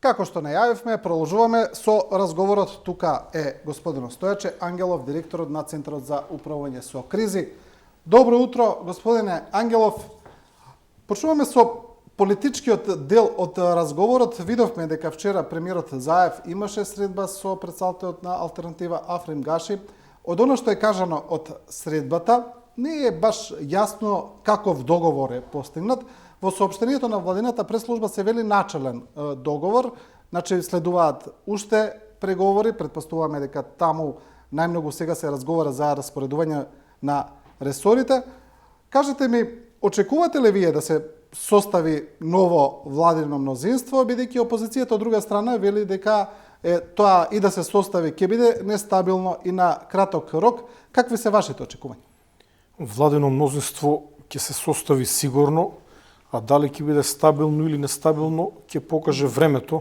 Како што најавивме, продолжуваме со разговорот. Тука е господин Стојаче Ангелов, директорот на Центарот за управување со кризи. Добро утро, господине Ангелов. Почнуваме со политичкиот дел од разговорот. Видовме дека вчера премиерот Заев имаше средба со претседателот на Алтернатива Африм Гаши. Од оно што е кажано од средбата, не е баш јасно каков договор е постигнат. Во соопштението на владината преслужба се вели начален договор, значи следуваат уште преговори, претпоставуваме дека таму најмногу сега се разговара за распоредување на ресорите. Кажете ми, очекувате ли вие да се состави ново владино мнозинство, бидејќи опозицијата од друга страна вели дека тоа и да се состави ќе биде нестабилно и на краток рок? Какви се вашите очекувања? Владино мнозинство ќе се состави сигурно, а дали ќе биде стабилно или нестабилно ќе покаже времето.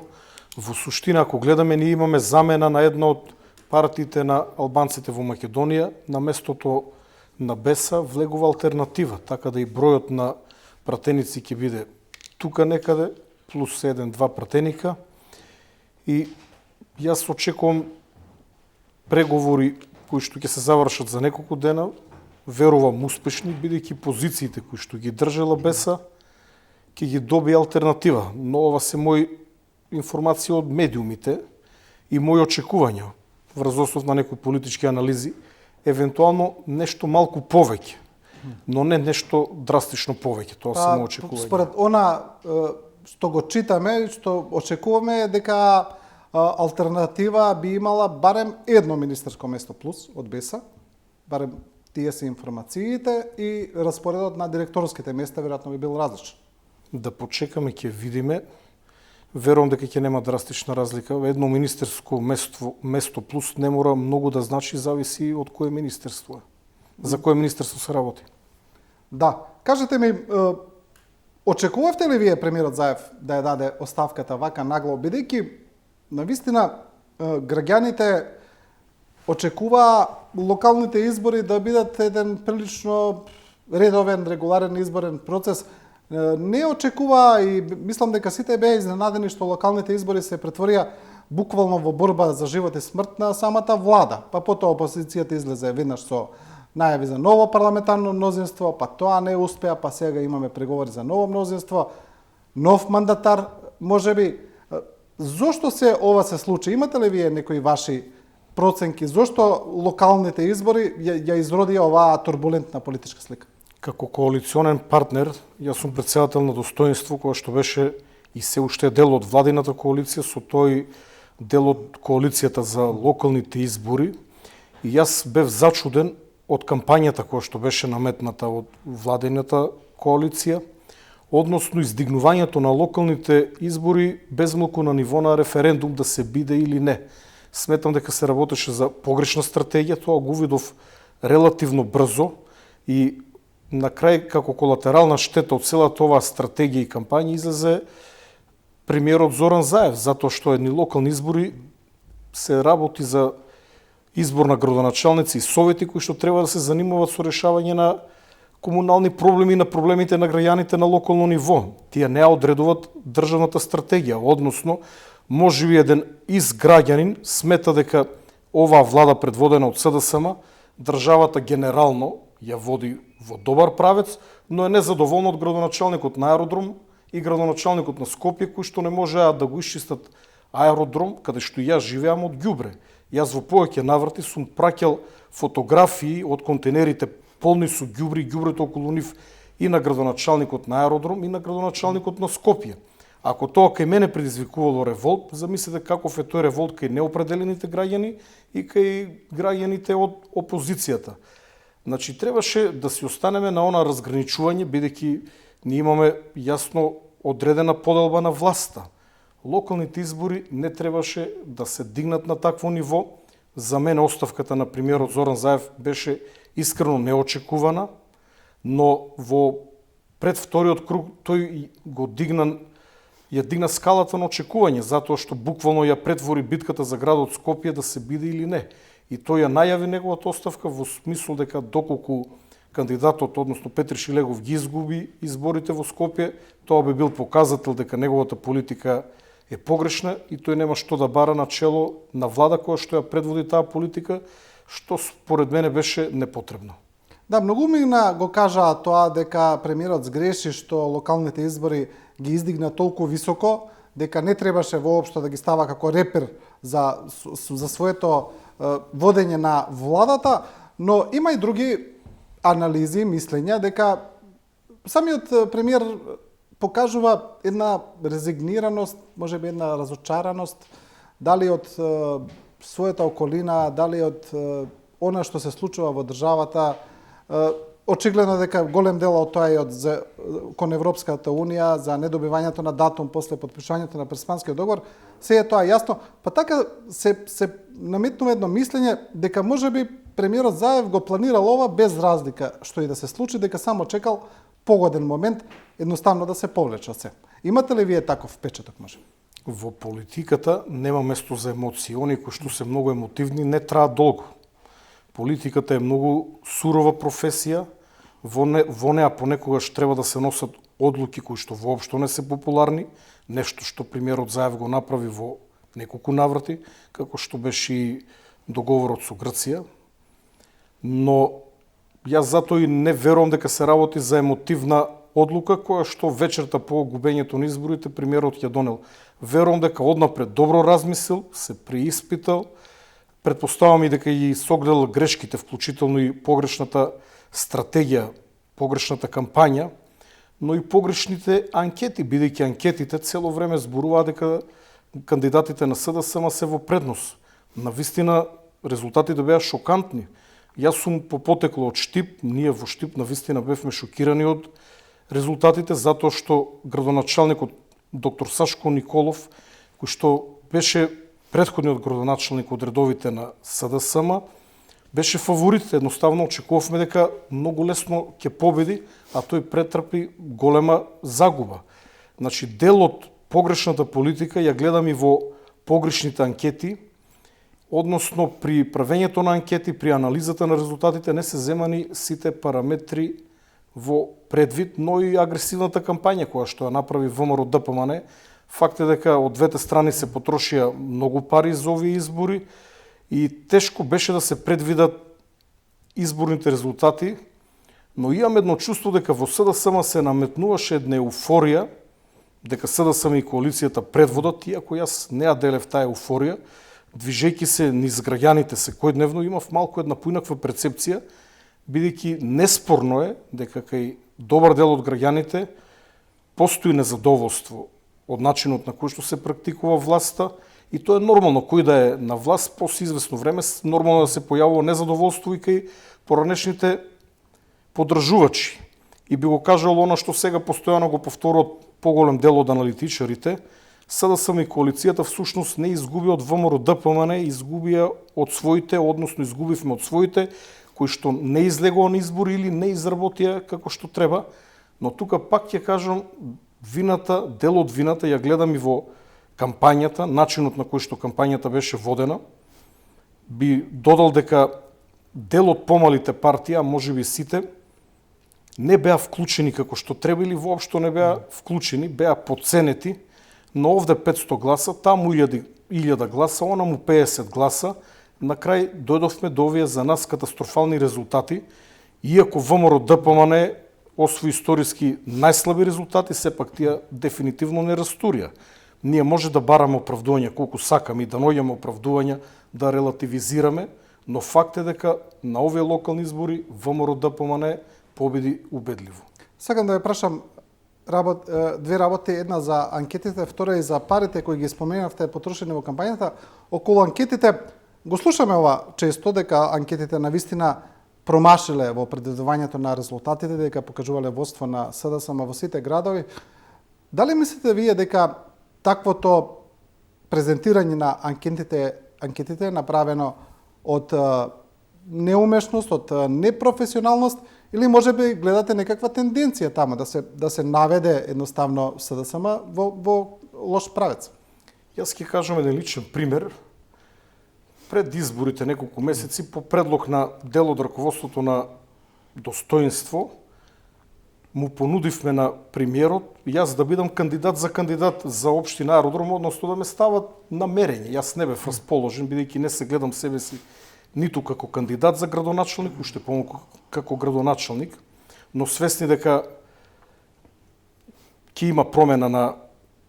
Во суштина, ако гледаме, ние имаме замена на една од партиите на албанците во Македонија, на местото на Беса влегува алтернатива, така да и бројот на пратеници ќе биде тука некаде, плюс 1-2 пратеника. И јас очекувам преговори кои што ќе се завршат за неколку дена, верувам успешни, бидејќи позициите кои што ги држала Беса ќе ги добие алтернатива. Но ова се мои информации од медиумите и мои очекувања врз основ на некои политички анализи, евентуално нешто малку повеќе, но не нешто драстично повеќе, тоа се мои очекувања. Според она што го читаме, што очекуваме е дека алтернатива би имала барем едно министерско место плюс од Беса, барем тие се информациите, и распоредот на директорските места веројатно би бил различен. Да почекаме, ќе видиме. Верувам дека ќе нема драстична разлика. Едно министерско место плюс не мора многу да значи, зависи од кое министерство е. За кое министерство се работи. Да. Кажете ми, очекувавте ли вие премиерот Заев да ја даде оставката вака нагло, бидејќи навистина граѓаните очекува локалните избори да бидат еден прилично редовен, регуларен изборен процес. Не очекува и мислам дека сите беа изненадени што локалните избори се претворија буквално во борба за живот и смрт на самата влада. Па потоа опозицијата излезе веднаш со најави за ново парламентарно мнозинство, па тоа не успеа, па сега имаме преговори за ново мнозинство, нов мандатар, можеби. Зошто се ова се случи? Имате ли вие некои ваши проценки? Зошто локалните избори ја изродија оваа турбулентна политичка слика? Како коалиционен партнер, јас сум претседател на Достоинство, која што беше и се уште дел од владината коалиција, со тој дел од коалицијата за локалните избори. И јас бев зачуден од кампањата која што беше наметната од владината коалиција, односно издигнувањето на локалните избори безмалку на ниво на референдум да се биде или не. Сметам дека се работеше за погрешна стратегија, тоа го видов релативно брзо и на крај како колатерална штета од целата оваа стратегија и кампања излезе премиерот Зоран Заев, затоа што едни локални избори се работи за избор на градоначалници и совети кои што треба да се занимаваат со решавање на комунални проблеми, на проблемите на граѓаните на локално ниво. Тие не одредуваат државната стратегија, односно можеби еден изграѓанин смета дека оваа влада предводена од СДСМ, државата генерално ја води во добар правец, но е незадоволна од градоначалникот на аеродром и градоначалникот на Скопје, кои што не можеа да го исчистат аеродром, каде што јас живеам од ѓубре. Јас во повеќе наврати сум праќал фотографии од контейнерите полни со ѓубри, ѓубрето околу нив и на градоначалникот на аеродром и на градоначалникот на Скопје. Ако тоа кај мене предизвикувало револт, замислете каков е тој револт кај неопределените граѓани и кај граѓаните од опозицијата. Значи, требаше да си останеме на она разграничување, бидејќи ние имаме јасно одредена поделба на власта. Локалните избори не требаше да се дигнат на такво ниво. За мене оставката на премиерот Зоран Заев беше искрено неочекувана, но во пред вториот круг тој ја дигна скалата на очекување, затоа што буквално ја претвори битката за градот Скопје да се биде или не. И тој ја најави неговата оставка во смисол дека доколку кандидатот, односно Петри Шилегов, ги изгуби изборите во Скопје, тоа би бил показател дека неговата политика е погрешна и тој нема што да бара на чело на влада која што ја предводи таа политика, што според мене беше непотребно. Да, многу мигна го кажа тоа дека премиерот сгреши што локалните избори ги издигна толку високо, дека не требаше воопшто да ги става како репер за своето водење на владата, но има и други анализи, мислења дека самиот премиер покажува една резигнираност, можеби една разочараност, дали од својата околина, дали од она што се случува во државата. Очигледно дека голем дел од тоа е кон Европската Унија за недобивањето на датум после подпишувањето на Преспанскиот договор. Се е тоа јасно, па така се наметнува едно мислење дека можеби премиерот Заев го планирал ова без разлика што и да се случи, дека само чекал погоден момент едноставно да се повлече се. Имате ли вие таков впечаток, може? Во политиката нема место за емоции. Они кои што се многу емотивни не траат долго. Политиката е многу сурова професија, во неа понекогаш треба да се носат одлуки кои што воопшто не се популарни, нешто што премиерот Заев го направи во неколку наврати, како што беше и договорот со Грција. Но јас затоа и не верувам дека се работи за емотивна одлука која што вечерта по губењето на изборите премиерот ја донел. Верувам дека однапред добро размислил, се преиспитал, предпоставам и дека и согледал грешките, вклучително и погрешната стратегија, погрешната кампања, но и погрешните анкети, бидејќи анкетите цело време зборуваат дека кандидатите на СДСМ се во преднос. Навистина резултатите беа шокантни. Јас сум по потекло од Штип, ние во Штип навистина бевме шокирани од резултатите, затоа што градоначалникот доктор Сашко Николов, кој што беше претходниот градоначалник од редовите на СДСМ, беше фаворит. Едноставно очекувавме дека многу лесно ќе победи, а тој претрпи голема загуба. Значи, дел од погрешната политика ја гледам и во погрешните анкети, односно при правењето на анкети, при анализата на резултатите не се земани сите параметри во предвид, но и агресивната кампања која што ја направи ВМРО ДПМН. Факт е дека од двете страни се потрошија многу пари за овие избори и тешко беше да се предвидат изборните резултати, но имам едно чувство дека во СДСМ се наметнуваше една еуфорија, дека СДСМ и коалицијата предводат, иако јас не ја делев таа еуфорија, движејќи се низ граѓаните секојдневно, имав малку една поинаква перцепција, бидејќи неспорно е дека кај добар дел од граѓаните постои незадоволство од начинот на кој што се практикува власта, и тоа е нормално. Кој да е на власт, после известно време нормално да се појавува незадоволство и кај поранешните поддржувачи. И би го кажал она што сега постојано го повторуват поголем дел од аналитичарите, СДСМ и коалицијата всушност не изгуби од ВМРО ДПМН, изгубија од своите, односно изгубивме од своите, кои што не излегува на избори или не изработија како што треба, но тука пак ќе кажам, вината, дел од вината ја гледам и во кампањата, начинот на кој што кампањата беше водена. Би додал дека дел од помалите партии, а можеби сите, не беа вклучени како што треба или воопшто не беа вклучени, беа подценети, но овде 500 гласа, таму 1000 гласа, онаму 50 гласа, на крај дојдовме до овие за нас катастрофални резултати, иако ВМРО ДПМН освои историски најслаби резултати, сепак тие дефинитивно не растурија. Ние може да бараме оправдувања колку сакаме и да наоѓаме оправдувања, да релативизираме, но факт е дека на овие локални избори ВМРО ДПМН победи убедливо. Сакам да ве прашам две работи, една за анкетите, втора и за парите кои ги споменавте потрошени во кампањата. Околу анкетите го слушаме ова често, дека анкетите навистина промашиле во предвидувањето на резултатите, дека покажувале водство на СДСМ во сите градови. Дали мислите вие дека таквото презентирање на анкетите е направено од неумешност, од непрофесионалност, или можеби гледате некаква тенденција тама да се наведе едноставно СДСМ во лош правец? Јас ќе кажам еден личен пример. Пред изборите неколку месеци, по предлог на дел од раководството на Достоинство, му понудивме на премиерот јас да бидам кандидат за општина Аеродром, односно да ме стават намерење. Јас не бев расположен, бидејќи не се гледам себе си ниту како кандидат за градоначалник, уште помалку како градоначалник, но свесни дека ќе има промена на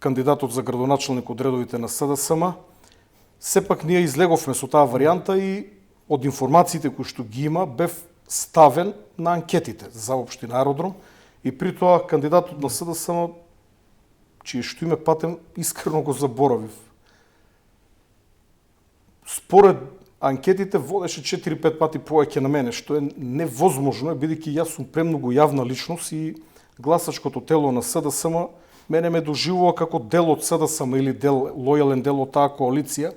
кандидатот за градоначалник од редовите на СДСМ, сепак ние излеговме со таа варијанта и од информациите кои што ги има бев ставен на анкетите за општина Аеродром и при тоа кандидатот на СДСМ, чие што име патем, искрено го заборавив. Според анкетите водеше 4-5 пати повеќе на мене, што е невозможно, бидејќи јас сум премногу јавна личност и гласачкото тело на СДСМ мене ме доживува како дел од СДСМ или лојален дел од таа коалиција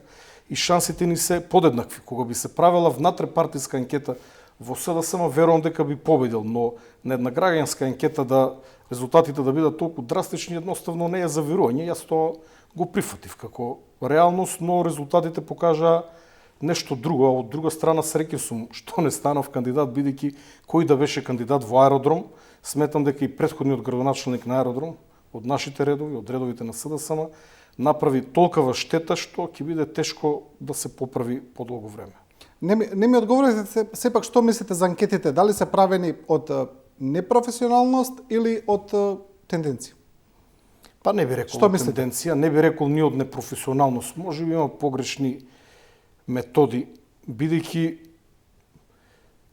и шансите ни се подеднакви. Кога би се правила внатре-партиска анкета во СДСМ, верувам дека би победил, но на една граѓанска анкета да резултатите да бидат толку драстични, едноставно не е за верување. Јас тоа го прифатив како реалност, но резултатите покажаа нешто друго, а од друга страна среќен сум што не станав кандидат, бидејќи кој да беше кандидат во Аеродром, сметам дека и претходниот градоначалник на Аеродром од нашите редови, од редовите на СДСМ, направи толкова штета што ќе биде тешко да се поправи подолго време. Не ми одговорите сепак што мислите за анкетите, дали се правени од непрофесионалност или од тенденција? Па не би рекол Што од мислите? тенденција, не би рекол ни од непрофесионалност. Може би има погрешни методи, бидејќи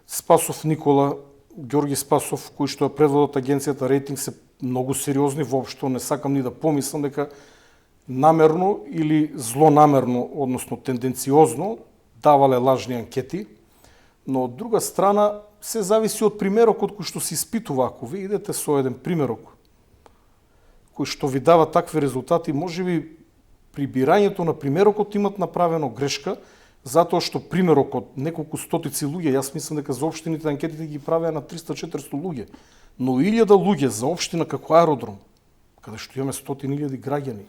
Спасов Никола, Ѓорги Спасов, кои што ја предводат агенцијата Рейтинг, се многу сериозни, воопшто не сакам ни да помислам дека намерно или злонамерно, односно тенденциозно, давале лажни анкети, но од друга страна се зависи од примерокот кој што се испитува. Ако ви идете со еден примерок кој што ви дава такви резултати, може би при бирањето на примерокот имат направено грешка, затоа што примерокот неколку стотици луѓе, јас мислам дека за општините анкетите ги правеа на 300-400 луѓе, но 1000 луѓе за општина како Аеродром, каде што имаме 100.000 граѓани,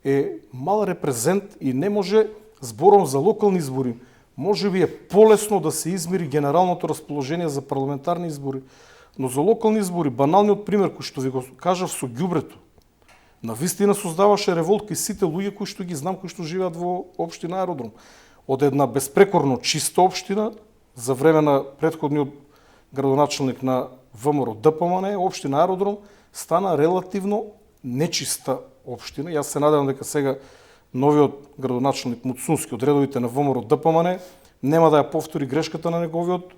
е мал репрезент и не може, збором за локални избори, може би е полесно да се измери генералното расположение за парламентарни избори, но за локални избори, баналниот пример кој што ви го кажав со ѓубрето, на вистина создаваше револт кај сите луѓе кои што ги знам, кои што живеат во општина Аеродром. Од една безпрекорно чиста општина, за време на претходниот градоначалник на ВМРО ДПМН, општина Аеродром стана релативно нечиста општина. Јас се надевам дека сега новиот градоначалник Муцунски од редовите на ВМРО ДПМН нема да ја повтори грешката на неговиот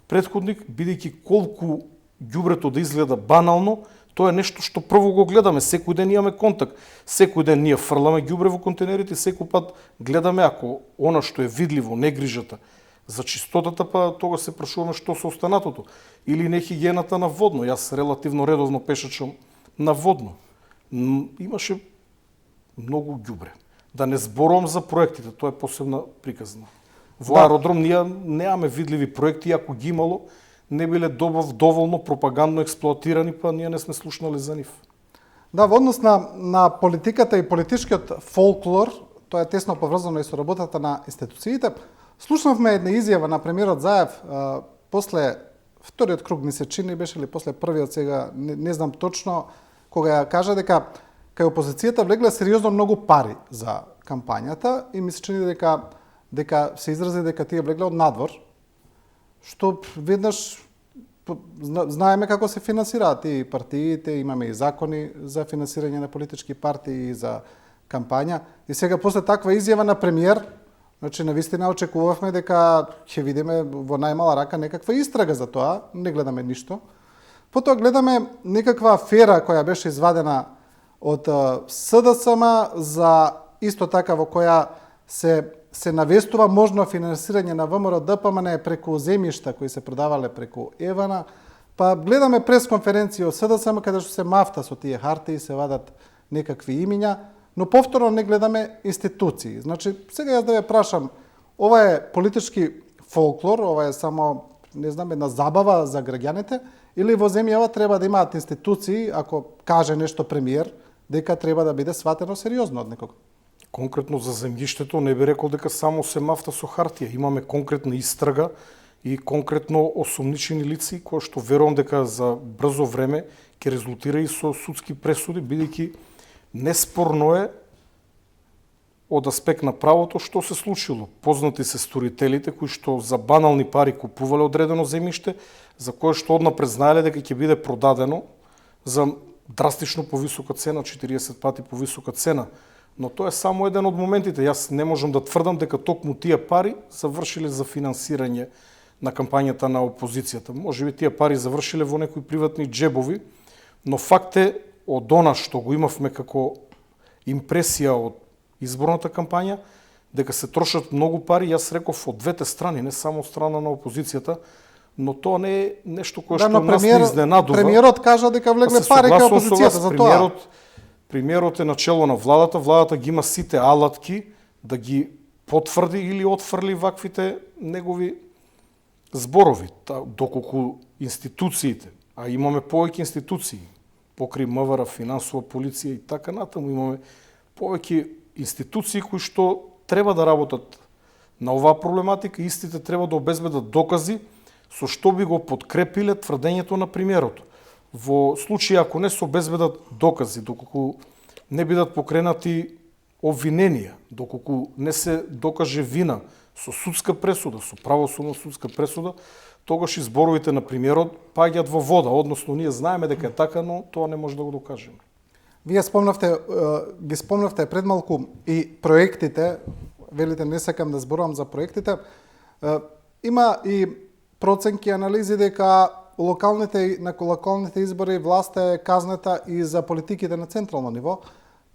претходник, бидејќи колку ѓубрето да изгледа банално, тоа е нешто што прво го гледаме, секој ден имаме контакт, секој ден ние фрламе ѓубре во контейнерите, секој пат гледаме ако она што е видливо, не грижата за чистотата, па тога се прашуваме што со останатото или не хигиената на водно. Јас релативно редовно пешачам на водно. Имаше многу ѓубре. Да не зборувам за проектите, тоа е посебна приказна. Во Аеродром ние немаме видливи проекти, ако ги имало, не биле доволно пропагандно експлоатирани, па ние не сме слушнали за нив. Да, во однос на политиката и политичкиот фолклор, тоа е тесно поврзано и со работата на институциите. Слушнавме една изјава на премиерот Заев после вториот круг, ми се чини, беше ли после првиот, сега не знам точно, кога ја кажа дека кај опозицијата влегле сериозно многу пари за кампањата и ми се чини дека се изрази дека тие влегле од надвор, што веднаш знаеме како се финансираат и партиите, имаме и закони за финансирање на политички партии и за кампања. И сега после таква изјава на премиер, значи навистина очекувавме дека ќе видиме во најмала рака некаква истрага за тоа, не гледаме ништо. Потоа гледаме некаква афера која беше извадена од СДСМ за исто така во која се навестува можно финансирање на ВМРО ДПМН преку земјишта кои се продавале преку Евана, па гледаме пресконференција од СДСМ каде што се мафта со тие хартии, се вадат некакви имиња, но повторно не гледаме институции. Значи, сега јас да ја прашам, ова е политички фолклор, ова е само, не знам, една забава за граѓаните, или во земјава треба да имаат институции, ако каже нешто премиер, дека треба да биде сватено сериозно од некого? Конкретно за земјиштето не би рекол дека само се мафта со хартија. Имаме конкретна истрага и конкретно осумничени лица кои што верувам дека за брзо време ќе резултира и со судски пресуди, бидејќи неспорно е од аспект на правото што се случило. Познати се сторителите кои што за банални пари купувале одредено земјиште, за кое што однапред знаеле дека ќе биде продадено за драстично повисока цена, 40 пати повисока цена. Но тоа е само еден од моментите. Јас не можам да тврдам дека токму тие пари завршиле за финансирање на кампањата на опозицијата. Можеби тие пари завршиле во некои приватни джебови, но факт е од она што го имавме како импресија од изборната кампања, дека се трошат многу пари, јас реков од двете страни, не само од страна на опозицијата, но тоа не е нешто кое што нас не изненадува. Премиерот кажа дека влегле пари кај опозицијата за тоа. Премиерот е начело на владата, владата ги има сите алатки да ги потврди или отфрли ваквите негови зборови, доколку институциите, а имаме повеќе институции, покри МВР, финансова полиција и така натаму, имаме повеќе институции кои што треба да работат на оваа проблематика, истите треба да обезбедат докази со што би го подкрепиле тврдењето на премиерот. Во случај ако не се обезбедат докази, доколку не бидат покренати обвиненија, доколку не се докаже вина со судска пресуда, со правосудна судска пресуда, тогаш и зборовите на премиерот паѓаат во вода, односно ние знаеме дека е така, но тоа не може да го докажеме. Вие ги спомнавте пред малку и проектите, велите не сакам да зборувам за проектите, има и проценки, анализи дека на локалните избори власта е казната и за политиките на централно ниво,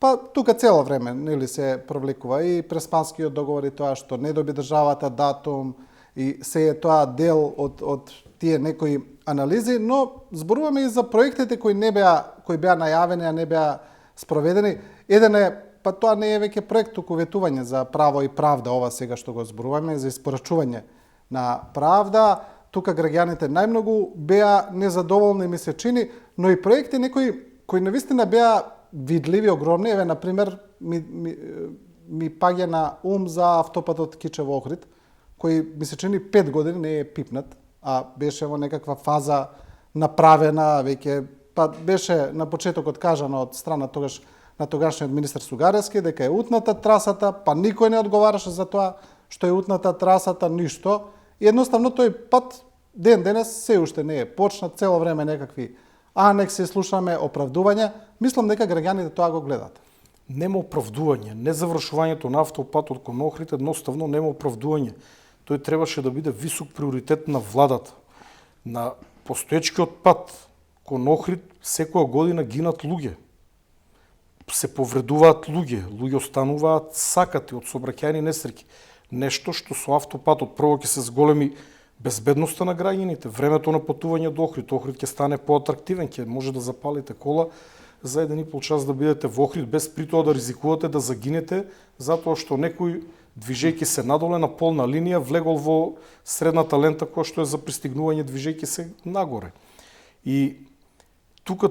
па тука цело време нели се провлекува и преспанскиот договор и тоа што не доби државата датум и се е тоа дел од тие некои анализи, но зборуваме и за проектите кои беа најавени, а не беа спроведени. Еден е, па тоа не е веќе проект, туку ветување за право и правда, ова сега што го зборуваме, за испорачување на правда. Тука граѓаните најмногу беа незадоволни, ми се чини, но и проекти некои кои навистина беа видливи, огромни. Еве, например, ми паѓа на ум за автопатот Кичево-Охрид, кој ми се чини 5 години не е пипнат, а беше во некаква фаза направена веќе, па беше на почетокот кажано од страна на тогашниот министер Сугарески дека е утната трасата, па никој не одговараше за тоа што е утната трасата, ништо. И едноставно тој пат ден денес се уште не е почнат, цело време некакви анекси слушаме, оправдувања. Мислам дека граѓаните тоа го гледаат. Нема оправдување, незавршувањето на автопатот кон Охрид едноставно нема оправдување. Тој требаше да биде висок приоритет на владата. На постоечкиот пат кон Охрид секоја година гинат луѓе. Се повредуваат луѓе остануваат сакати од сообраќајни несреќи. Нешто што со автопатот прво ќе се зголеми безбедноста на граѓаните, времето на патување до Охрид. Охрид ќе стане поатрактивен, ќе може да запалите кола за 1,5 час да бидете во Охрид без при тоа да ризикувате да загинете, затоа што некој движејќи се надоле на полна линија влегол во средната лента која што е за пристигнување движејќи се нагоре. И тука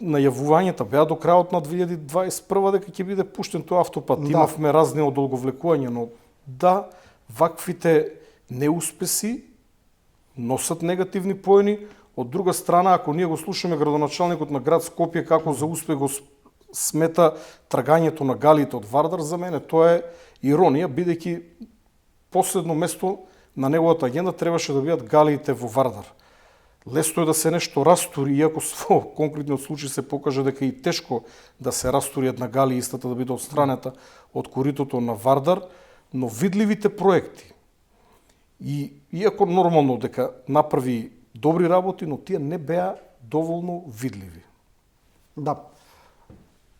најавувањата беа до крајот на 2021 дека ќе биде пуштен тој автопат. Да. Имавме разни одолговлекувања, но да, ваквите неуспеси носат негативни поени. Од друга страна, ако ние го слушаме градоначалникот на град Скопје како за успех го смета трагањето на галиите од Вардар, за мене тоа е иронија, бидејќи последно место на неговата агенда требаше да бидат галиите во Вардар. Лесно е да се нешто растури, иако во конкретниот случај се покаже дека и тешко да се растури една гали истата да биде отстранета од коритото на Вардар, но видливите проекти, и иако нормално дека направи добри работи, но тие не беа доволно видливи. Да.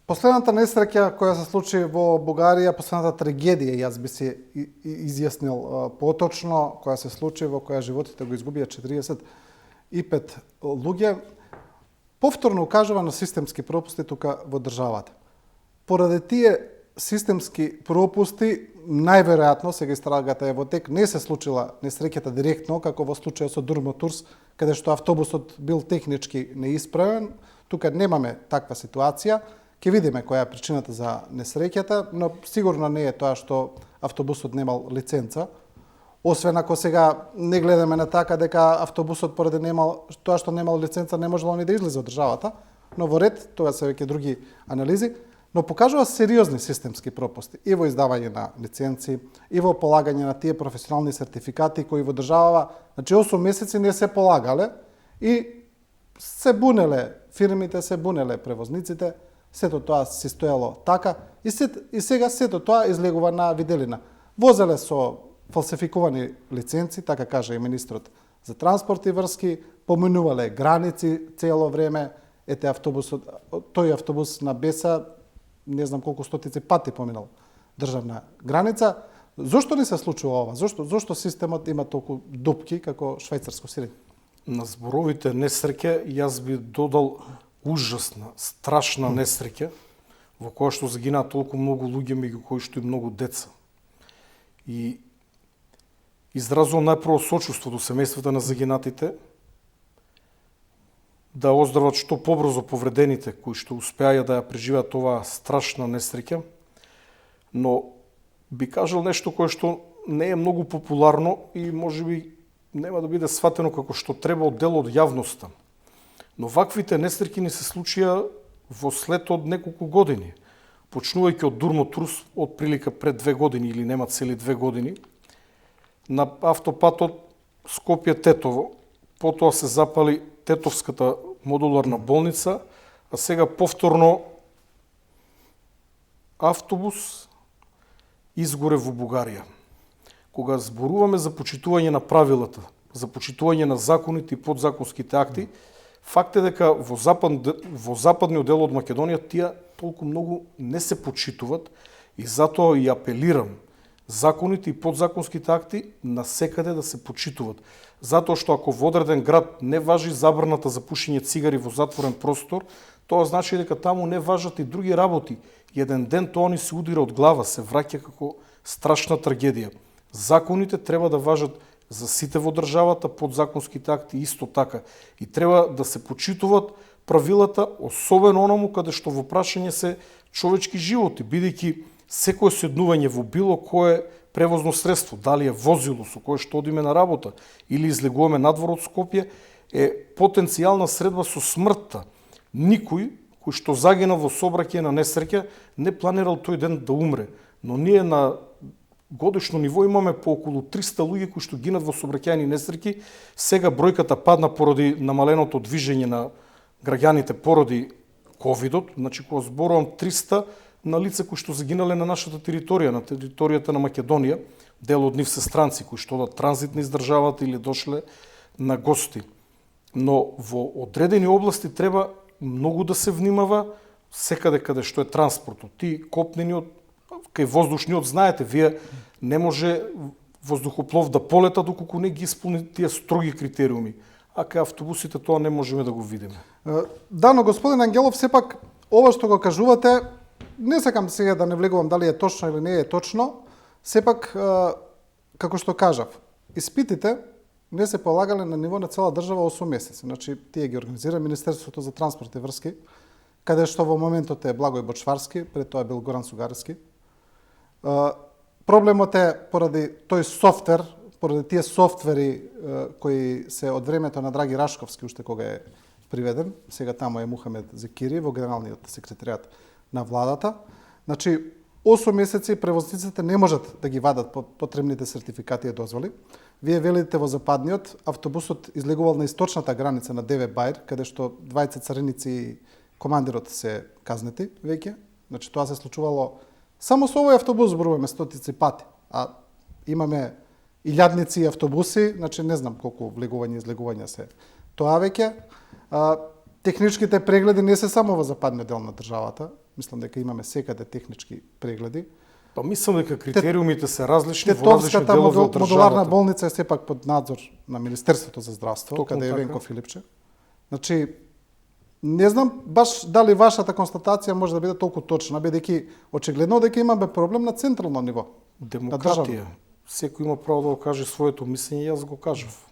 Последната несреќа која се случи во Бугарија, последната трагедија, јас би се изјаснил поточно, која се случи, во која животите го изгубија 45 луѓе, повторно укажува на системски пропусти тука во државата. Поради тие системски пропусти, најверојатно, сега истрагата е во тек, не се случила несреќата директно, како во случајот со Дурмотурс, каде што автобусот бил технички неисправен. Тука немаме таква ситуација. Ќе видиме која е причината за несреќата, но сигурно не е тоа што автобусот немал лиценца. Освен ако сега не гледаме на така дека автобусот поради тоа што немал лиценца не можело ни да излезе од државата, но во ред, тоа се веќе други анализи, но покажува сериозни системски пропусти и во издавање на лиценци, и во полагање на тие професионални сертификати кои во држава, значи 8 месеци не се полагале и се бунеле фирмите, се бунеле превозниците, сето тоа се стоело така и сега сето тоа излегува на виделина. Возеле со фалсификувани лиценци, така кажа и министрот за транспорт и врски, поминувале граници цело време, тој автобус на Беса, не знам колку стотици пати поминал државна граница. Зошто не се случува ова? Зошто системот има толку дупки како швајцарско сирење? На зборовите несреќа јас би додал ужасна, страшна несреќа во која што загинаа толку многу луѓе, меѓу кои што и многу деца. И изразувам најпрво сочувство до семејствата на загинатите, да оздрават што побрзо повредените кои што успеаја да ја преживеат оваа страшна несреќа, но би кажал нешто кое што не е многу популарно и можеби нема да биде сватено како што треба од дел од јавноста. Но ваквите несреќи ни се случија во след од неколку години, почнувајќи од Дурмотрус од прилика пред 2 години или нема цели 2 години, на автопатот Скопје-Тетово, потоа се запали Тетовската модуларна болница, а сега повторно автобус изгоре во Бугарија. Кога зборуваме за почитување на правилата, за почитување на законите и подзаконските акти, факт е дека во западниот дел од Македонија тие толку многу не се почитуваат и затоа и апелирам законите и подзаконските акти на секаде да се почитуваат. Затоа што ако во одреден град не важи забраната за пушење цигари во затворен простор, тоа значи дека таму не важат и други работи. И еден ден тоа ни се удира од глава, се враќа како страшна трагедија. Законите треба да важат за сите во државата, подзаконските акти исто така. И треба да се почитуваат правилата, особено онаму каде што во прашање се човечки животи, бидејќи секое седнување во било кое превозно средство, дали е возило со кое што одиме на работа или излегуваме надвор од Скопје, е потенцијална средба со смртта. Никој кој што загина во сообраќај на несреќа не планирал тој ден да умре, но ние на годишно ниво имаме по околу 300 луѓе кои што гинат во сообраќајни несреќи. Сега бројката падна поради намаленото движење на граѓаните поради ковидот, значи кога зборувам 300 на лица кои што загинале на нашата територија, на територијата на Македонија, дел од нив се странци кои што одат транзитни из државата или дошле на гости. Но во одредени области треба многу да се внимава секаде каде што е транспортот. Ти копнениот, кај воздушниот, знаете, вие не може воздухоплов да полета доколку не ги исполни тие строги критериуми. А кај автобусите тоа не можеме да го видиме. Да, но господин Ангелов, сепак ова што го кажувате, не сакам сега да не влегувам дали е точно или не е точно, сепак, како што кажав, испитите не се полагале на ниво на цела држава 8 месеци. Значи, тие ги организира Министерството за транспорт и врски, каде што во моментот е Благој Бочварски, пред тоа бил Горан Сугарески. Проблемот е поради тој софтвер, поради тие софтвери кои се од времето на Драги Рашковски, уште кога е приведен, сега таму е Мухамед Зекири во Генералниот секретаријат на владата. Значи, 8 месеци превозниците не можат да ги вадат потребните сертификати и дозволи. Вие велите во западниот, автобусот излегувал на источната граница на Деве Бајр, каде што 20 цариници и командирот се казнети веќе. Значи, тоа се случувало само со овој автобус, зборуваме стотици пати, а имаме илјадници автобуси, значи не знам колку влегувања и излегувања се тоа веќе. Техничките прегледи не се само во западниот дел на државата, мислам дека имаме секаде технички прегледи. Па мислам дека критериумите се различни во различни делови од државата. Модуларна болница е сепак под надзор на Министерството за здравство, Токму каде е така. Венко Филипче. Значи, не знам баш дали вашата констатација може да биде толку точна, бидејќи очигледно дека имаме проблем на централно ниво. Демократија. Секој има право да го каже своето мислење, јас го кажав.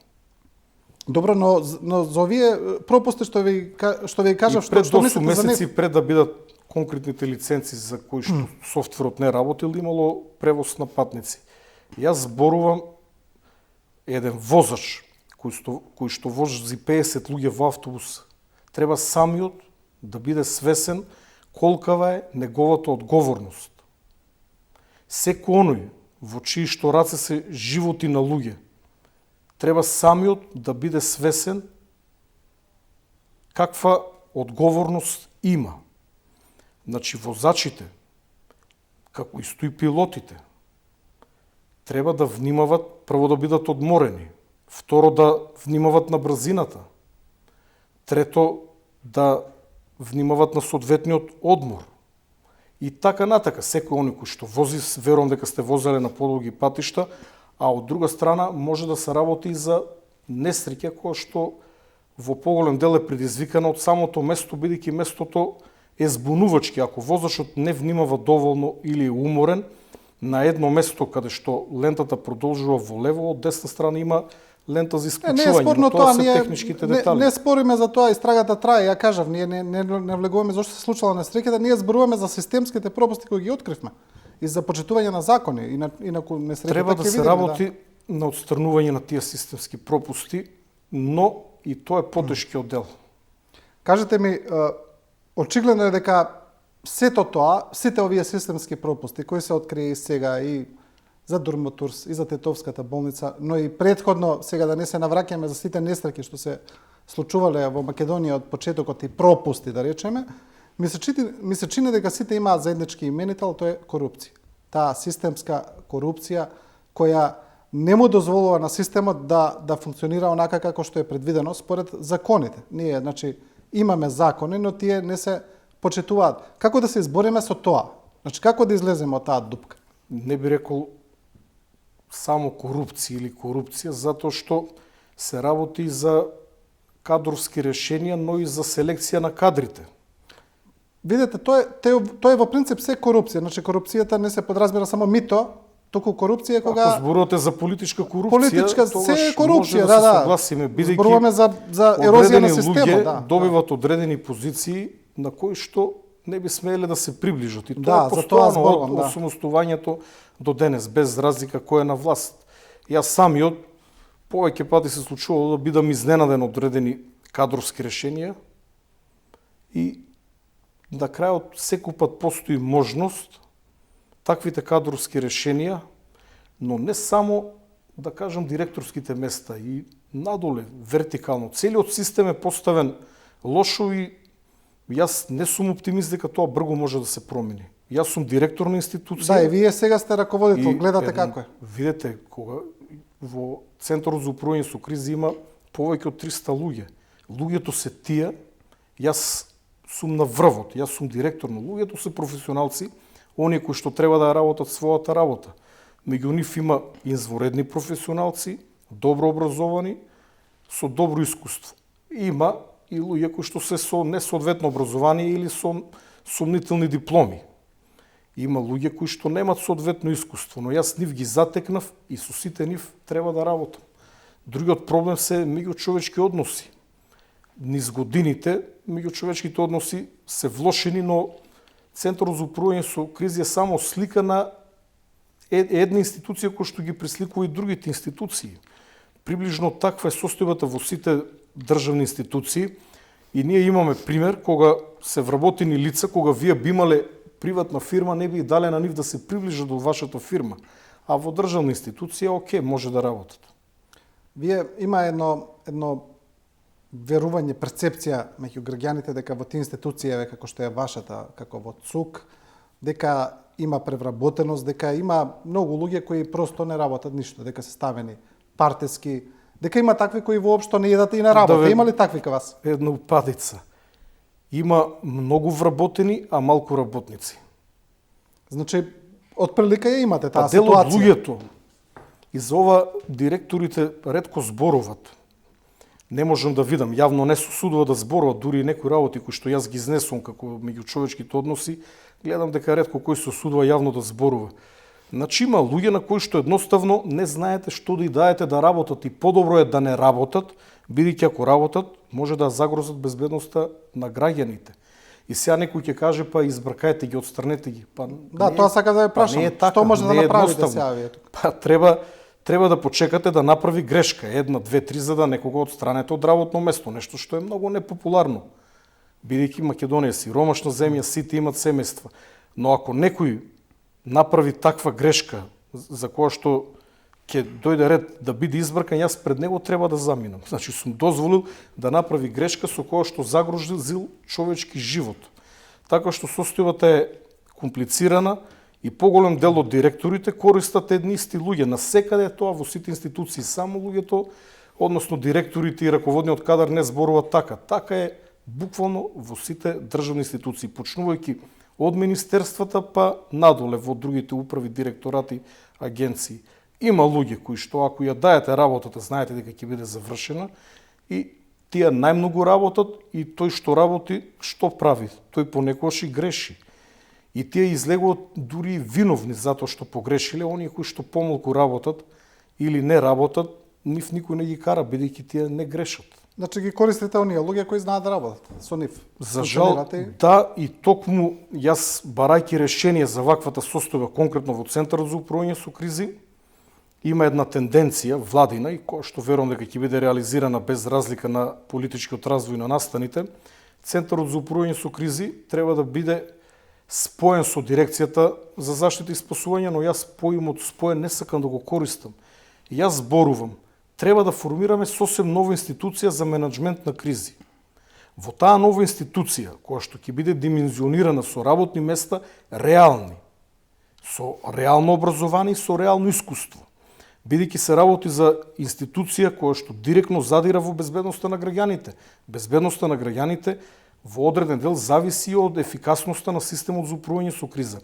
Добро, но за овие пропусти што ви кажав, И пред што 8 мислите за нив? месеци пред да бидат конкретните лиценци за кои што софтверот не работил, имало превоз на патници. Јас зборувам еден возач кој што вози 50 луѓе во автобус, треба самиот да биде свесен колкава е неговата одговорност. Секој оној во чии што раце се животи на луѓе, треба самиот да биде свесен каква одговорност има. Значи, возачите, како исто и пилотите, треба да внимават, прво да бидат одморени, второ да внимават на брзината, трето да внимават на соодветниот одмор. И така натака, секој оној кој што вози, верувам дека сте возеле на подолги патишта, а од друга страна може да се работи и за несреќа која што во поголем дел е предизвикана од самото место, бидејќи местото е збунувачки. Ако возачот не внимава доволно или е уморен, на едно место каде што лентата продолжува во лево, од десна страна има лента за исклучување. Не е спорно тоа тоа, се ние техничките детали. не спориме за тоа, истрагата трае, ја кажав, ние не влегуваме зашто се случила несреќата, ние зборуваме за системските пропусти кои ги откривме и за почитување на закони, инаку несреќата Треба да ќе се видиме, работи на отстранување на тие системски пропусти, но и тоа е потешкиот дел. Кажете ми, очигледно е дека сето тоа, сите овие системски пропусти кои се открија и сега и за Дурмотурс и за Тетовската болница, но и предходно, сега да не се навраќаме за сите несреќи што се случувале во Македонија од почетокот и пропусти, да речеме, ми се чини дека сите имаат заеднички именител, тоа е корупција. Таа системска корупција која не му дозволува на системот да функционира онака како што е предвидено според законите. Ние, значи, имаме закони, но тие не се почитуваат. Како да се избориме со тоа? Значи, како да излеземе од таа дупка? Не би рекол само корупција или корупција, затоа што се работи за кадровски решенија, но и за селекција на кадрите. Видете, тоа е во принцип се корупција. Значи, корупцијата не се подразбира само мито, туку корупција кога... Ако зборувате за политичка корупција, се е тогаш корупција, може да се да. согласиме, бидејќи Зборуваме за ерозија на системот, да. добиват одредени позиции на кои што не би смееле да се приближат. И тоа Да, е за тоа постојано зборувам, од да. осамостојањето до денес, без разлика кој е на власт. Јас самиот повеќе пати се случувало да бидам изненаден од одредени кадровски решенија и на крајот секој пат постои можност таквите кадровски решенија, но не само, да кажам, директорските места и надоле, вертикално. Целиот систем е поставен лошо и јас не сум оптимист дека тоа брзо може да се промени. Јас сум директор на институција. Да, и вие сега сте раководител, гледате како е. Видете, кога во Центарот за управување со кризи има повеќе од 300 луѓе. Луѓето се тие, јас сум на врвот, јас сум директор, но луѓето се професионалци, оние кои што треба да работат својата работа. Меѓу нив има изворедни професионалци, добро образовани, со добро искуство. Има и луѓе кои што се со несоодветно образование или со сомнителни дипломи. Има луѓе кои што немат соодветно искуство, но јас нив ги затекнав и со сите нив треба да работам. Другиот проблем се меѓучовечки односи. Низ годините меѓучовечките односи се влошени, но Центарот за управување со кризи е само слика на една институција која што ги присликува и другите институции. Приближно таква е состојбата во сите државни институции и ние имаме пример кога се вработени лица, кога вие би имале приватна фирма, не би дале на нив да се приближат до вашата фирма. А во државна институција, оке, може да работат. Вие има едно верување, перцепција меѓу граѓаните дека во тие институции, како што е вашата, како во ЦУК, дека има превработеност, дека има многу луѓе кои просто не работат ништо, дека се ставени партиски, дека има такви кои воопшто не едат и на работа. Има ли такви кај вас? Една упадица. Има многу вработени, а малку работници. Значи, отприлика ја имате таа дел од ситуација. луѓето, и за ова директорите ретко зборуват. Не можам да видам, јавно не се судува да зборуват, дури и некои работи кои што јас ги изнесувам како меѓучовечките односи, гледам дека ретко кој се осудува јавно да зборува. Значи има луѓе на кои што едноставно не знаете што да и даете да работат и подобро е да не работат, бидејќи ако работат, може да загрозат безбедноста на граѓаните. И сега некој ќе каже, па избркајте ги, отстранете ги. Па, Да, тоа сака да ја прашам. Не е така, Што може да не е направите едноставно. сега вие тука? Па треба да почекате да направи грешка, 1, 2, 3, за да некого отстранете од работно место, нешто што е многу непопуларно. Бидејќи Македонија си ромашна земја, сите имат семејства. Но ако некој направи таква грешка за која што ќе дојде ред да биде избркан, јас пред него треба да заминам. Значи сум дозволил да направи грешка со која што загрозил човечки живот. Така што состојбата е комплицирана и поголем дел од директорите користат едни исти луѓе. Насекаде е тоа во сите институции, само луѓето, односно директорите и раководниот кадар не зборуваат така. Така е буквално во сите државни институции, почнувајќи од министерствата па надоле во другите управи, директорати, агенции. Има луѓе кои што ако ја даете работата, знаете дека ќе биде завршена и тие најмногу работат и тој што работи, што прави? Тој понекогаш и греши. И тие излегуваат дури виновни затоа што погрешиле, оние кои што помалку работат или не работат, нив никој не ги кара, бидејќи тие не грешат. Значи ги користите оние луѓе кои знаат да работат со нив. За жал, да, и токму јас барајќи решение за ваквата состојба конкретно во Центарот за управување со кризи, има една тенденција владина и која што верувам дека ќе биде реализирана без разлика на политичкиот развој на настаните, Центарот за управување со кризи треба да биде споен со дирекцијата за заштита и спасување, но јас поимот споен не сакам да го користам. Јас зборувам, треба да формираме сосем нова институција за менеджмент на кризи. Во таа нова институција, која што ќе биде димензионирана со работни места реални, со реално образование и со реално искуство, бидејќи се работи за институција која што директно задира во безбедноста на граѓаните. Безбедноста на граѓаните во одреден дел зависи од ефикасноста на системот за управување со криза.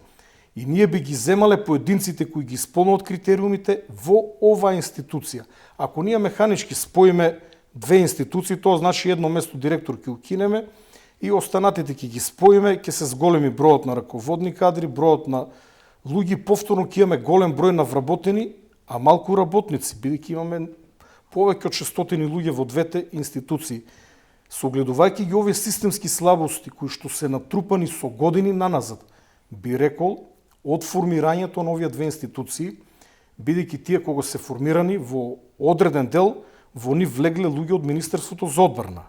И ние би ги земале поединците кои ги исполнуваат критериумите во оваа институција. Ако ние механички споиме две институции, тоа значи едно место директор ќе укинеме и останатите ќе ги споиме, ќе се зголеми бројот на раководни кадри, бројот на луѓе, повторно ќе имаме голем број на вработени, а малку работници, бидејќи имаме повеќе од 600 луѓе во двете институции. Согледувајќи ги овие системски слабости кои што се натрупани со години наназад, би рекол од формирањето на овие две институции, бидејќи тие кога се формирани во одреден дел, во нив влегле луѓе од Министерството за одбрана.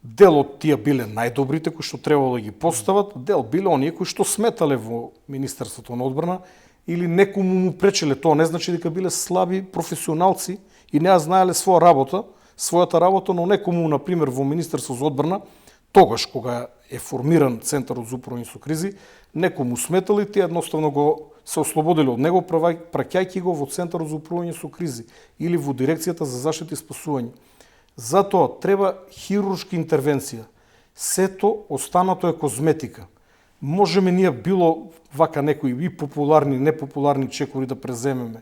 Дел од тие биле најдобрите кои што требало да ги постават, дел биле оние кои што сметале во Министерството на одбрана или некому му пречеле. Тоа не значи дека биле слаби професионалци и не знаеле својата работа, но некому, например, во Министерство за одбрана, тогаш кога е формиран Центарот за управување со кризи, некому сметали, тие едноставно го се ослободили од него, праќајќи го во Центарот за управување со кризи или во Дирекцијата за заштита и спасување. Затоа треба хируршка интервенција. Сето останато е козметика. Можеме ние било вака некои и популарни, непопуларни чекори да преземеме,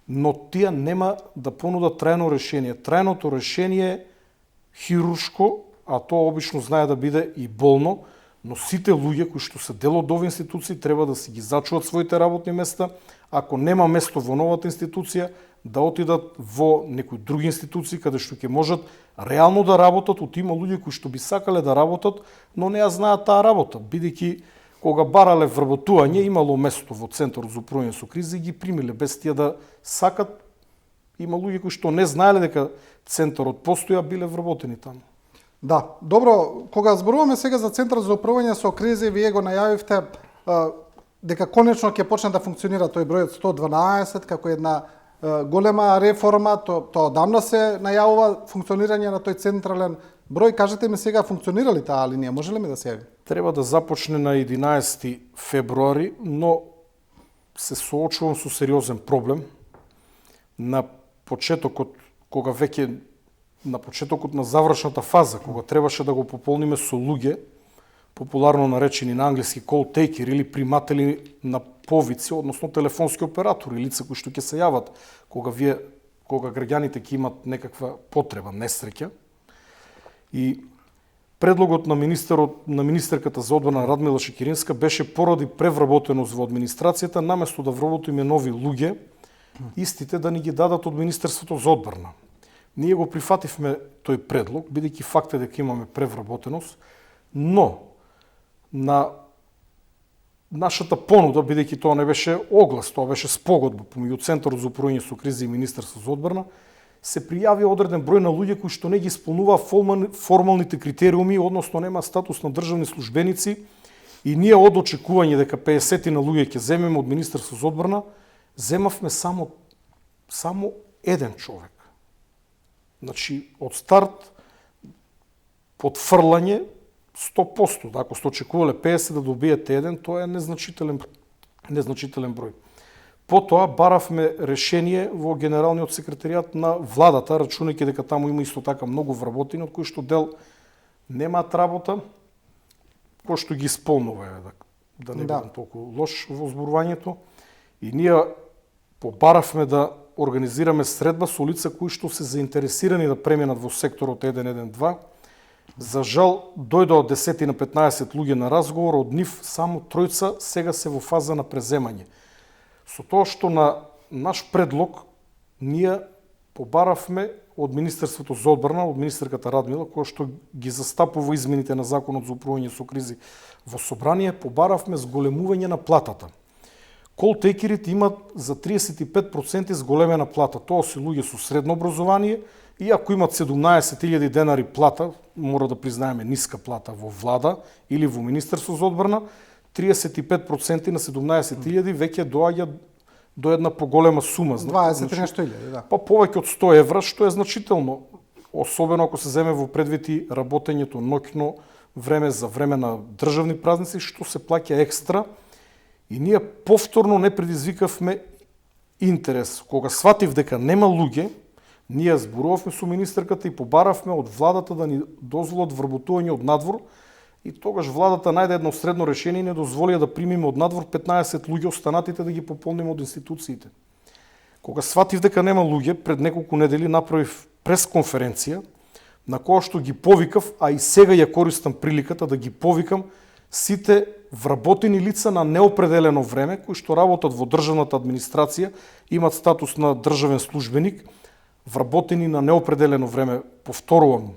но тие нема да понудат трајно решение. Трајното решение е хируршко, а тоа обично знае да биде и болно, но сите луѓе кои што се дел од овие институции треба да си ги зачуваат своите работни места. Ако нема место во новата институција, да отидат во некои други институции каде што ќе можат реално да работат. Има луѓе кои што би сакале да работат, но не ја знаат таа работа, бидејќи кога барале вработување, имало место во Центарот за управување со кризи и ги примиле без тие да сакат. Има луѓе кои што не знаеле дека Центарот постоја, биле вработени таму. Да, добро, кога зборуваме сега за Центарот за управување со кризи, вие го најавивте дека конечно ќе почне да функционира тој бројот 112 како една голема реформа, тоа одамна се најавува функционирање на тој централен број. Кажете ми сега, функционира ли таа линија? Може ли ми да се јави? Треба да започне на 11 февруари, но се соочувам со сериозен проблем. На почетокот, кога веќе на почетокот на завршната фаза, кога требаше да го пополниме со луѓе, популарно наречени на англиски call taker или приматели на повици, односно телефонски оператори, лица кои што ќе се јават кога граѓаните ќе имат некаква потреба, несреќа. И предлогот на министерката за одбрана Радмила Шекеринска беше поради превработеност во администрацијата, наместо да вработиме нови луѓе, истите да ни ги дадат од Министерството за одбрана. Ние го прифативме тој предлог, бидејќи факт е дека имаме превработеност, но на нашата понуда, бидејќи тоа не беше оглас, тоа беше спогодба помеѓу Центарот за управување со кризи и Министерство за одбрана, се пријави одреден број на луѓе кои што не ги исполнуваа формалните критериуми, односно нема статус на државни службеници, и ние од очекување дека 50 на луѓе ќе земеме од Министерство за одбрана, земавме само еден човек. Значи, од старт подфрлање 100%, ако сте очекувале 50 да добиете еден, тоа е незначителен број. Потоа баравме решение во Генералниот секретаријат на владата, рачунајќи дека таму има исто така многу вработени, од кои што дел немаат работа, кој што ги исполнува, да не бидам толку лош во зборувањето. И ние побаравме да организираме средба со лица кои што се заинтересирани да преминат во секторот 112. За жал, дојдоа од 10 на 15 луѓе на разговор, од нив само тројца сега се во фаза на преземање. Со тоа што на наш предлог ние побаравме од Министерството за одбрана, од министерката Радмила, која што ги застапува измените на Законот за управување со кризи во собрание, побаравме зголемување на платата. Колтекерите имат за 35% зголемена плата. Тоа се луѓе со средно образование и ако имат 17.000 денари плата, мора да признаеме ниска плата во влада или во Министерство за одбрана, 35% на 17.000 веќе доаѓа до една поголема сума. 20 нешто илјади, да. Па повеќе од 100 евра, што е значително. Особено ако се земе во предвид и работењето ноќно време за време на државни празници, што се плаќа екстра. И ние повторно не предизвикавме интерес. Кога сватив дека нема луѓе, ние зборувавме со министерката и побаравме од владата да ни дозволат вработување од надвор, и тогаш владата најде едно средно решение и не дозволи да примиме од надвор 15 луѓе, останатите да ги пополниме од институциите. Кога сватив дека нема луѓе, пред неколку недели направив пресконференција на која што ги повикав, а и сега ја користам приликата да ги повикам сите вработени лица на неопределено време, кои што работат во државната администрација, имат статус на државен службеник, вработени на неопределено време, повторувам,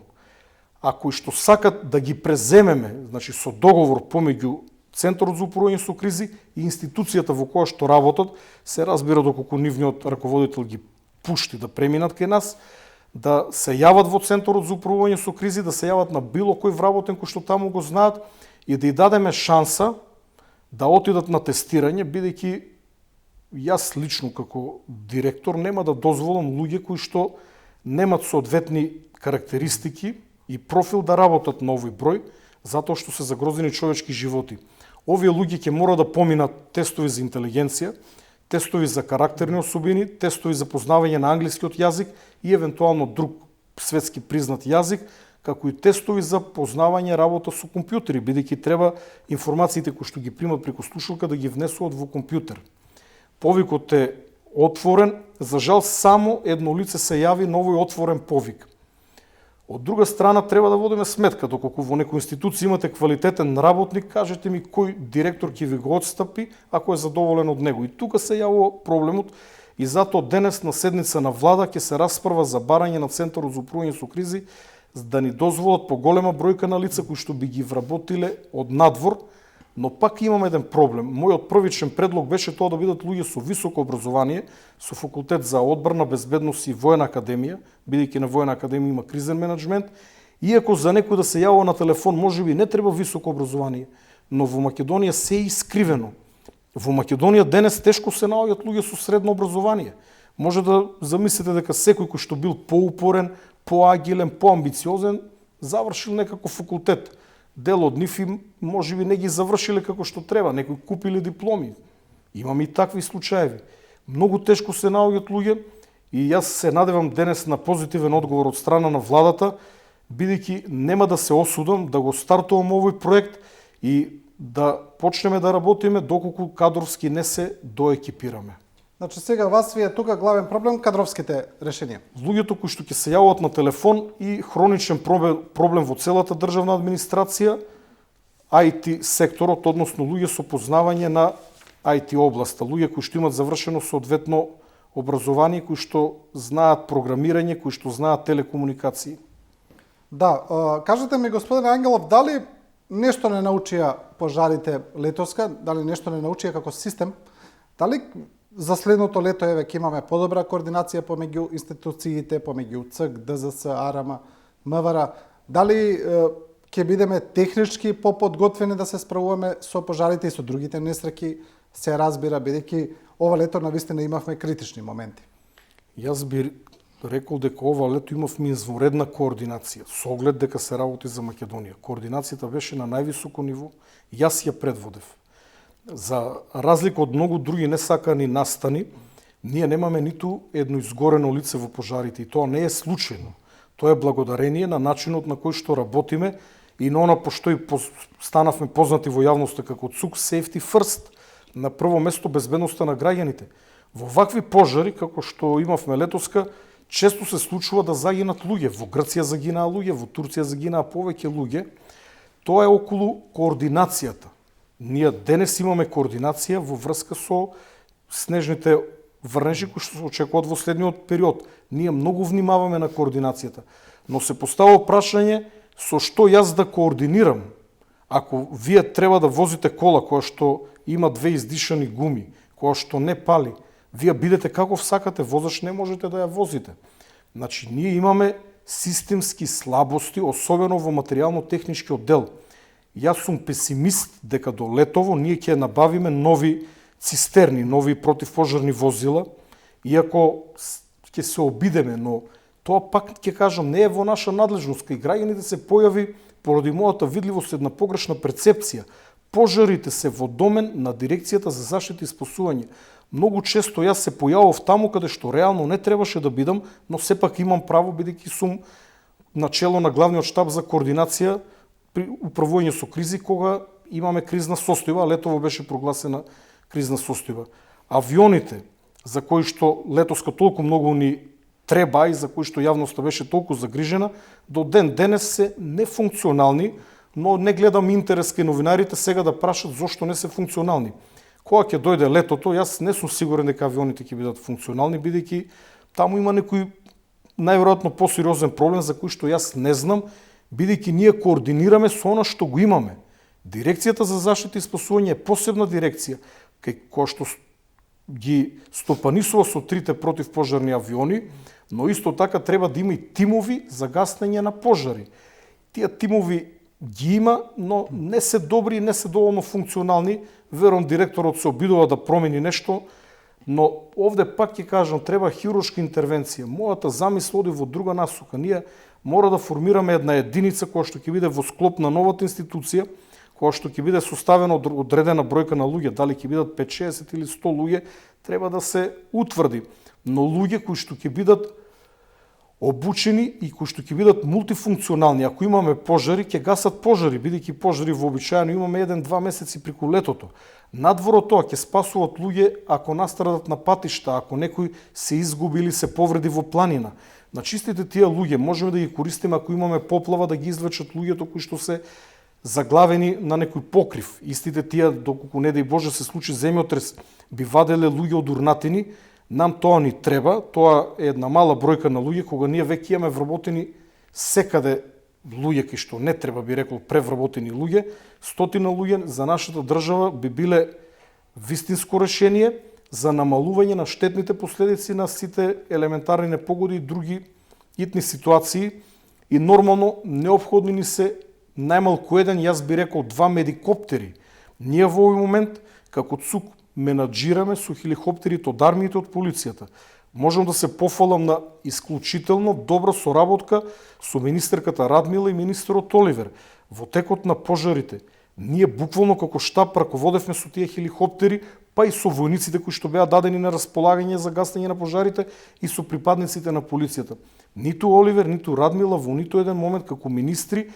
а кои што сакат да ги преземеме, значи со договор помеѓу Центарот за управување со кризи и институцијата во која што работат, се разбира доколку нивниот раководител ги пушти да преминат кај нас, да се јават во Центарот за управување со кризи, да се јават на било кој вработен кој што таму го знаат и да ја дадеме шанса да отидат на тестирање, бидејќи јас лично како директор нема да дозволам луѓе кои што немат соодветни карактеристики и профил да работат на овој број, затоа што се загрозени човечки животи. Овие луѓе ќе мора да поминат тестови за интелигенција, тестови за карактерни особини, тестови за познавање на англискиот јазик и евентуално друг светски признат јазик, како и тестови за познавање работа со компјутери, бидејќи треба информациите кои што ги примат преку слушалка да ги внесуваат во компјутер. Повикот е отворен, за жал само едно лице се јави на овој отворен повик. Од друга страна треба да водиме сметка, доколку во некоја институција имате квалитетен работник, кажете ми кој директор ќе ви го отстапи ако е задоволен од него. И тука се јавува проблемот и затоа денес на седница на влада ќе се расправа за барање на Центарот за управување со кризи да ни дозволат поголема бројка на лица кои што би ги вработиле од надвор, но пак имам еден проблем. Мојот првичен предлог беше тоа да бидат луѓе со високо образование, со факултет за одбрана, безбедност и воена академија, бидејќи на воена академија има кризен менеджмент, иако за некој да се јавува на телефон можеби не треба високо образование, но во Македонија се е искривено. Во Македонија денес тешко се наоѓаат луѓе со средно образование. Може да замислите дека секој кој што бил поупорен, поагилен, поамбициозен, завршил некако факултет. Дел од нив можеби не ги завршиле како што треба, некои купиле дипломи. Имаме и такви случаеви. Многу тешко се наоѓаат луѓе и јас се надевам денес на позитивен одговор од страна на владата, бидејќи нема да се осудам да го стартувам овој проект и да почнеме да работиме доколку кадровски не се доекипираме. Значи сега вас ви е тука главен проблем кадровските решенија. Луѓето кои што ќе се јават на телефон и хроничен проблем во целата државна администрација, IT секторот, односно луѓе со познавање на IT областа, луѓе кои што имат завршено соодветно образование, кои што знаат програмирање, кои што знаат телекомуникации. Да, кажете ми господине Ангелов, дали нешто не научија пожарите летоска, дали нешто не научија како систем, дали за следното лето ќе имаме подобра координација помеѓу институциите, помеѓу ЦК, ДЗС, АРМ, МВР, дали ќе бидеме технички поподготвени да се справуваме со пожарите и со другите несреќи, се разбира, бидејќи ова лето навистина имавме критични моменти. Јас би рекол дека ова лето имавме извонредна координација, со оглед дека се работи за Македонија. Координацијата беше на највисоко ниво, јас ја предводев. За разлика од многу други несакани настани, ние немаме ниту едно изгорено лице во пожарите и тоа не е случајно. Тоа е благодарение на начинот на кој што работиме и на она по што и станавме познати во јавноста како ЦУК Safety First, на прво место безбедноста на граѓаните. Во вакви пожари, како што имавме летоска, често се случува да загинат луѓе. Во Грција загинаа луѓе, во Турција загинаа повеќе луѓе. Тоа е околу координацијата. Ние денес имаме координација во врска со снежните врнежи кои што се очекуваат во следниот период. Ние многу внимаваме на координацијата, но се постава прашање со што јас да координирам. Ако вие треба да возите кола која што има две издишани гуми, која што не пали, вие бидете каков сакате, возач не можете да ја возите. Значи, ние имаме системски слабости, особено во материјално-технички оддел. Јас сум песимист дека до летово ние ќе набавиме нови цистерни, нови противпожарни возила, иако ќе се обидеме, но тоа пак ќе кажам не е во наша надлежност. Кај граѓаните се појави поради мојата видливост една погрешна перцепција. Пожарите се во домен на Дирекцијата за заштита и спасување. Многу често јас се појавав таму каде што реално не требаше да бидам, но сепак имам право бидејќи сум начело на главниот штаб за координација при управување со кризи кога имаме кризна состојба, а летово беше прогласена кризна состојба. Авионите за кои што летоска толку многу ни треба и за кои што јавноста беше толку загрижена, до ден денес се нефункционални, но не гледам интерес кај новинарите сега да прашат зошто не се функционални. Кога ќе дојде летото, јас не сум сигурен дека авионите ќе бидат функционални, бидејќи таму има некој најверојатно посериозен проблем за кој што јас не знам, бидејќи ние координираме со она што го имаме. Дирекцијата за заштита и спасување е посебна дирекција, која што ги стопанисува со трите противпожарни авиони, но исто така треба да има и тимови за гаснење на пожари. Тие тимови ги има, но не се добри и не се доволно функционални. Верувам директорот се обидува да промени нешто, но овде пак ќе кажам, треба хируршка интервенција. Мојата замисла оди во друга насока. Ние мора да формираме една единица која што ќе биде во склоп на новата институција, која што ќе биде составена од одредена бројка на луѓе, дали ќе бидат 5-60 или 100 луѓе, треба да се утврди. Но луѓе кои што ќе бидат обучени и кои што ќе бидат мултифункционални. Ако имаме пожари, ќе гасат пожари, бидејќи пожари вообичаено имаме 1-2 месеци преку летото. Надвор од тоа ќе спасуваат луѓе ако настрадат на патишта, ако некој се изгуби или се повреди во планина. На чистите тие луѓе можеме да ги користиме ако имаме поплава да ги извлечат луѓето кои што се заглавени на некој покрив. Истите тие, доколку не дај Боже се случи земјотрес, би ваделе луѓе од урнатини. Нам тоа ни треба, тоа е една мала бројка на луѓе, кога ние веќе имаме вработени секаде луѓе кои што не треба, би рекол, превработени луѓе, 100 луѓе за нашата држава би биле вистинско решение за намалување на штетните последици на сите елементарни непогоди и други итни ситуации и нормално неопходни ни се најмалку еден, јас би рекол 2 медикоптери. Ние во овој момент како ЦУК менаџираме со хеликоптерите од армиите од полицијата. Можам да се пофалам на исклучително добра соработка со министерката Радмила и министерот Оливер. Во текот на пожарите, ние буквално како штаб раководевме со тие хеликоптери, па и со војниците кои што беа дадени на располагање за гаснење на пожарите и со припадниците на полицијата. Ниту Оливер, ниту Радмила во ниту еден момент како министри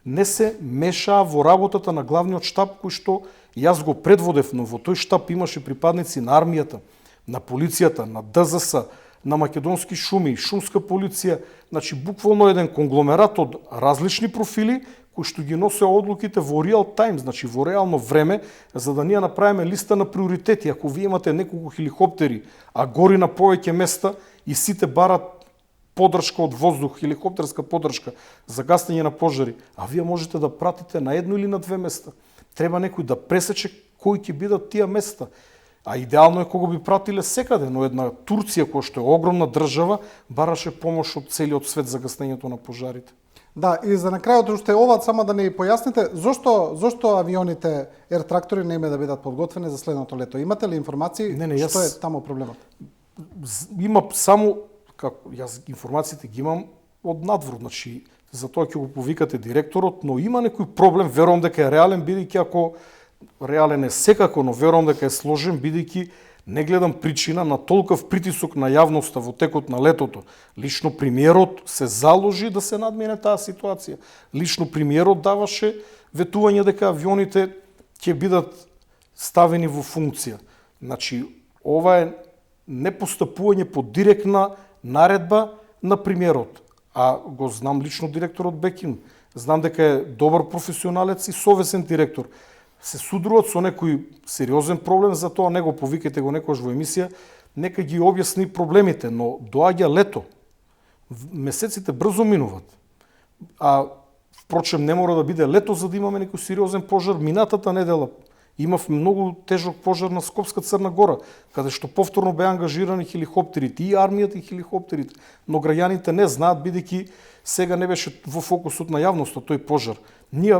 не се мешаа во работата на главниот штаб кој што јас го предводев, но во тој штаб имаше припадници на армијата, на полицијата, на ДЗС, на македонски шуми, шумска полиција, значи буквално еден конгломерат од различни профили кои што ги носе одлуките во реал тајм, значи во реално време, за да ние направиме листа на приоритети. Ако вие имате неколку хеликоптери, а гори на повеќе места и сите барат подршка од воздух, хеликоптерска подршка за гасење на пожари, а вие можете да пратите на едно или на две места. Треба некој да пресече кои ќе бидат тие места. А идеално е кога би пратиле секаде, но една Турција, која што е огромна држава, бараше помош од целиот свет за гаснењето на пожарите. Да, и за на крајот уште ова само да ни појасните, зошто авионите Air Tractor не име да бидат подготвени за следното лето? Имате ли информации што е таму проблемот? Има само, јас информациите ги имам од надвор, значи за тоа ќе го повикате директорот, но има некој проблем, верувам дека е реален, бидејќи ако реален е секако, но верувам дека е сложен, бидејќи не гледам причина на толков притисок на јавноста во текот на летото. Лично премиерот се заложи да се надмине таа ситуација. Лично премиерот даваше ветување дека авионите ќе бидат ставени во функција. Значи, ова е непостапување по директна наредба на премиерот. А го знам лично директорот Бекин. Знам дека е добар професионалец и совесен директор. Се судруват со некој сериозен проблем, за тоа не го повикајте го некојаш во емисија, нека ги објасни проблемите, но доаѓа лето. Месеците брзо минуваат. А впрочем не мора да биде лето за да имаме некој сериозен пожар. Минатата недела имав многу тежок пожар на Скопска Црна Гора, каде што повторно беа ангажирани хеликоптерите, и армијата и хеликоптерите, но граѓаните не знаат, бидејќи сега не беше во фокусот на јавноста тој пожар. Ние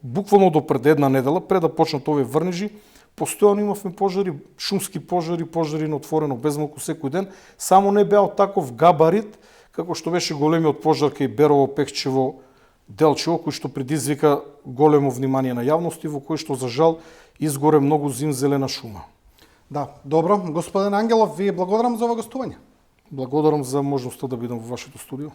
буквално до пред една недела, пред да почнат овие врнежи, постојано имавме пожари, шумски пожари, пожари на отворено безмалку секој ден, само не беа од таков габарит, како што беше големиот пожар кај Берово, Пехчево, Делчево, кој што предизвика големо внимание на јавност и во кој што за жал изгоре многу зимзелена шума. Да, добро. Господин Ангелов, ви благодарам за ова гостување. Благодарам за можноста да бидам во вашето студио.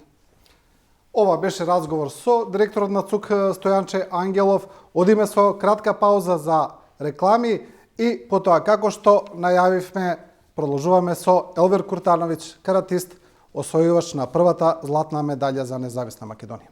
Ова беше разговор со директорот на ЦУК Стојанче Ангелов. Одиме со кратка пауза за реклами и потоа, како што најавивме, продолжуваме со Елвир Куртановиќ, каратист, освојувач на првата златна медаља за независна Македонија.